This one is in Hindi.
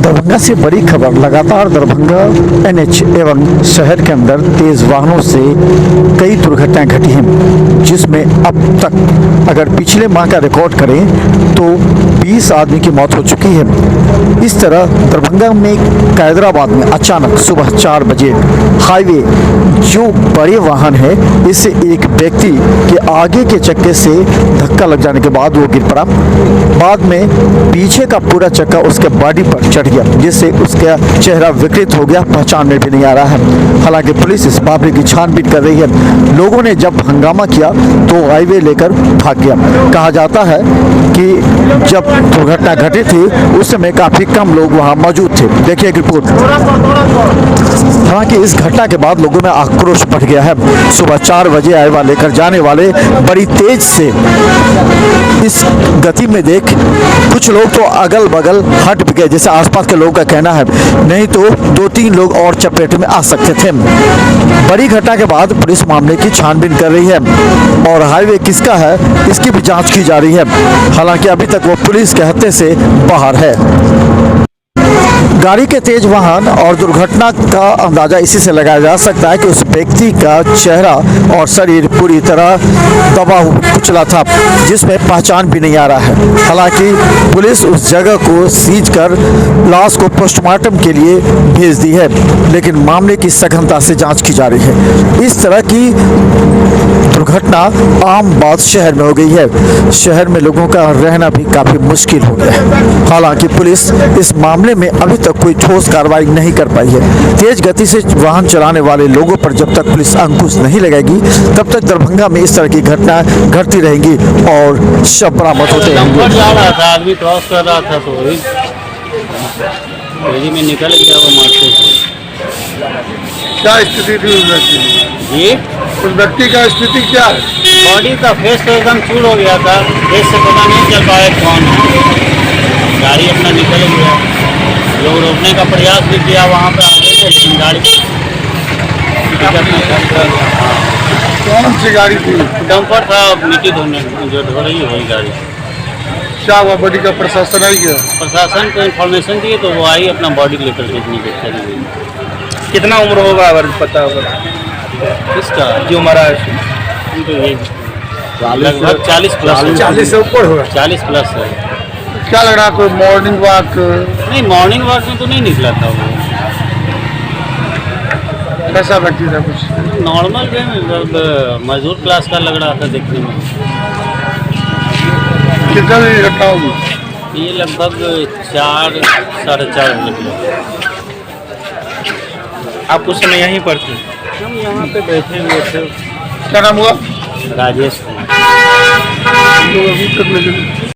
दरभंगा से बड़ी खबर। लगातार दरभंगा एनएच एवं शहर के अंदर तेज वाहनों से कई दुर्घटनाएं घटी हैं, जिसमें अब तक अगर पिछले माह का रिकॉर्ड करें तो 20 आदमी की मौत हो चुकी है। इस तरह दरभंगा में कैदराबाद में अचानक सुबह 4 बजे हाईवे जो बड़े वाहन है इससे एक व्यक्ति के आगे के चक्के से धक्का लग जाने के बाद वो गिर पड़ा। बाद में पीछे का पूरा चक्का उसके बॉडी पर चढ़ गया, जिससे उसका चेहरा विकृत हो गया, पहचान में भी नहीं आ रहा है। हालांकि पुलिस इस मामले की छानबीन कर रही है। लोगों ने जब हंगामा किया तो हाईवे लेकर भाग गया। कहा जाता है कि जब दुर्घटना घटी थी उस समय काफी कम लोग वहां मौजूद थे। देखिए एक रिपोर्ट। हालांकि इस घटना के बाद लोगों में आक्रोश बढ़ गया है। सुबह 4 बजे हाईवा लेकर जाने वाले बड़ी तेज से इस गति में देख कुछ लोग तो अगल बगल हट भी गए, जैसे आसपास के लोगों का कहना है, नहीं तो 2-3 लोग और चपेट में आ सकते थे। बड़ी घटना के बाद पुलिस मामले की छानबीन कर रही है और हाईवे किसका है इसकी भी जांच की जा रही है। हालांकि अभी तक वो पुलिस के हत्थे से बाहर है। गाड़ी के तेज वाहन और दुर्घटना का अंदाजा इसी से लगाया जा सकता है कि उस व्यक्ति का चेहरा और शरीर पूरी तरह दबा कुचला था, जिसमें पहचान भी नहीं आ रहा है। हालांकि पुलिस उस जगह को सीज कर लाश को पोस्टमार्टम के लिए भेज दी है, लेकिन मामले की सघनता से जांच की जा रही है। इस तरह की दुर्घटना आम बात शहर में हो गई है। शहर में लोगों का रहना भी काफी मुश्किल हो गया है। हालांकि पुलिस इस मामले में अभी तक कोई ठोस कार्रवाई नहीं कर पाई है। तेज गति से वाहन चलाने वाले लोगों पर जब तक पुलिस अंकुश नहीं लगाएगी तब तक दरभंगा में इस तरह की घटना घटती रहेंगी और शव बरामद होते रहेंगे। आदमी क्रॉस कर रहा था तो वही में निकल गया वो मार्केट से। क्या स्थिति थी उस व्यक्ति की? जी, उस व्यक्ति का स्थिति क्या है? बॉडी का फेस तो एकदम चूर हो गया था, फेस से पता नहीं चल पाया कौन है। गाड़ी अपना निकल गया। लोग रोकने का प्रयास भी किया वहाँ पे आगे से, लेकिन गाड़ी कौन सी गाड़ी थी? डंपर था, मिट्टी धोने जो धो रही है वही गाड़ी। क्या हुआ? बॉडी का प्रशासन आई गया? प्रशासन को इन्फॉर्मेशन दिए तो वो आई अपना बॉडी लेकर देखने के चली गई। कितना उम्र होगा अगर पता होगा किसका जो मरा है? तो ये लगभग 40 प्लस 40 से ऊपर होगा। 40 प्लस है। क्या लग रहा? कोई मॉर्निंग वॉक? नहीं, मॉर्निंग वॉक में तो नहीं निकला था वो। कैसा व्यक्ति था? कुछ नॉर्मल थे, मतलब मजदूर क्लास का लग रहा था देखने में। कितना बजे घटना होगी? ये लगभग 4 साढ़े 4 बजे। आप उस समय यहीं पर थे? हम यहाँ पे बैठे हुए थे। क्या नाम हुआ? राजेश लोग अभी तक